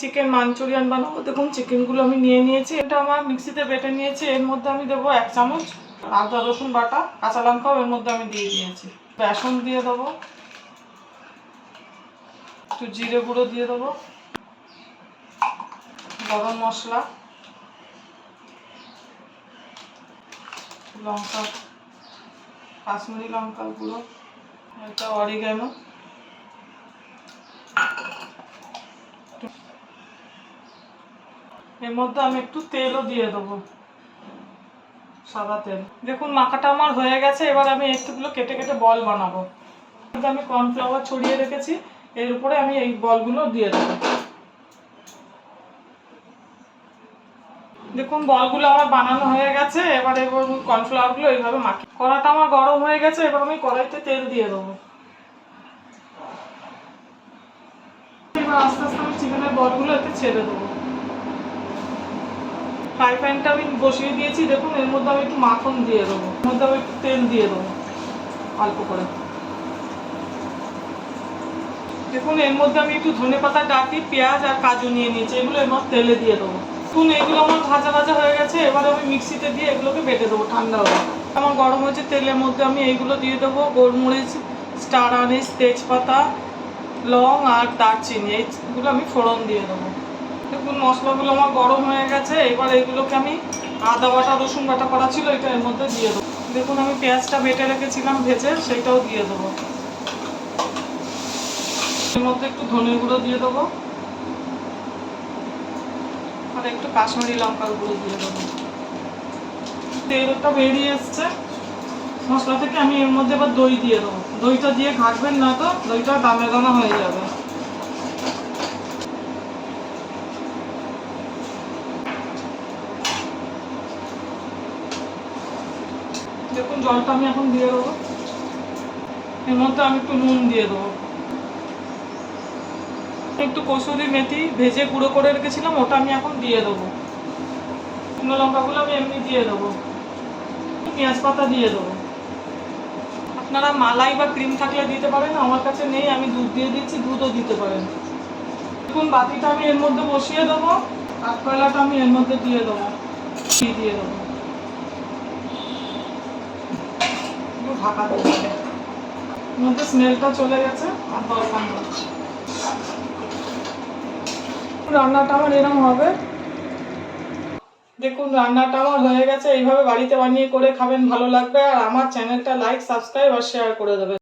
Chicken Manchurian বানাবো। দেখুন চিকেনগুলো আমি নিয়ে নিয়েছি, এটা আমার মিক্সিতে বেটে নিয়েছি। এর মধ্যে আমি দেবো 1 চামচ আদা রসুন বাটা, কাঁচা লঙ্কাও এর মধ্যে আমি দিয়ে দিয়েছি। বেসন দিয়ে দেবো, একটু জিরে গুঁড়ো দিয়ে দেবো, গরম মশলা, লঙ্কা, কাশ্মীরি লঙ্কার গুঁড়ো, এটা অরিগ্যানো, এর মধ্যে আমি একটু তেলও দিয়ে দেবো, সাদা তেল। দেখুন মাখাটা আমার হয়ে গেছে। এবার আমি একটুগুলো কেটে কেটে বল বানাবো। আমি কর্নফ্লাওয়ার ছড়িয়ে রেখেছি, এর উপরে আমি এই বলগুলো দিয়ে দেবো। দেখুন বলগুলো আমার বানানো হয়ে গেছে। এবার কর্নফ্লাওয়ারগুলো এইভাবে মাখি। কড়াটা আমার গরম হয়ে গেছে, এবার আমি কড়াইতে তেল দিয়ে দেবো। এবার আস্তে আস্তে আমি চিকেনের বলগুলো এতে ছেড়ে দেবো। ফ্রাই প্যানটা আমি বসিয়ে দিয়েছি। দেখুন এর মধ্যে আমি একটু মাখন দিয়ে দেবো, এর মধ্যে আমি একটু তেল দিয়ে দেবো অল্প করে। দেখুন এর মধ্যে আমি একটু ধনেপাতা ডাঁটি, পেঁয়াজ আর কাজু নিয়ে নিয়েছি, এগুলো এর মধ্যে তেলে দিয়ে দেবো। দেখুন এগুলো আমার ভাজা ভাজা হয়ে গেছে। এবার আমি মিক্সিতে দিয়ে এগুলোকে বেটে দেবো ঠান্ডা হয়ে। আমার গরম হয়েছে, তেলের মধ্যে আমি এইগুলো দিয়ে দেবো, গোলমরিচ, স্টার আনিস, তেজপাতা, লং আর দারচিনি, এইগুলো আমি ফোড়ন দিয়ে দেবো। দেখুন মশলাগুলো আমার গরম হয়ে গেছে। এবার এইগুলোকে আমি আদা বাটা রসুন বাটা করা ছিল, এটা এর মধ্যে দিয়ে দেবো। দেখুন আমি পেঁয়াজটা বেটে রেখেছিলাম ভেজে, সেইটাও দিয়ে দেবো। এর মধ্যে একটু ধনে গুঁড়ো দিয়ে দেবো আর একটু কাশ্মীরি লঙ্কার গুঁড়ো দিয়ে দেবো। তেলটা বেরিয়ে এসছে মশলা থেকে, আমি এর মধ্যে এবার দই দিয়ে দেবো। দইটা দিয়ে ঘাঁটবেন না তো, দইটা দানা দানা হয়ে যাবে। দেখুন জলটা আমি এখন দিয়ে দেবো। এর মধ্যে আমি একটু নুন দিয়ে দেবো, একটু কসুরি মেথি ভেজে গুঁড়ো করে রেখেছিলাম, ওটা আমি এখন দিয়ে দেবো। শুকনো লঙ্কাগুলো আমি এমনি দিয়ে দেবো, পেঁয়াজ পাতা দিয়ে দেবো। আপনারা মালাই বা ক্রিম থাকলে দিতে পারেন, আমার কাছে নেই, আমি দুধ দিয়ে দিচ্ছি, দুধও দিতে পারেন। দেখুন বাটিটা আমি এর মধ্যে বসিয়ে দেবো, কাঠকয়লাটা আমি এর মধ্যে দিয়ে দেবো, দিয়ে দেবো, ঢাকা দেবো। এর মধ্যে স্মেলটা চলে গেছে আর দরকার নেই। রান্নাটা আমার এরকম হবে। দেখুন রান্নাটা আমার হয়ে গেছে। এইভাবে বাড়িতে বানিয়ে করে খাবেন, ভালো লাগবে। আর আমার চ্যানেলটা লাইক, সাবস্ক্রাইব আর শেয়ার করে দেবেন।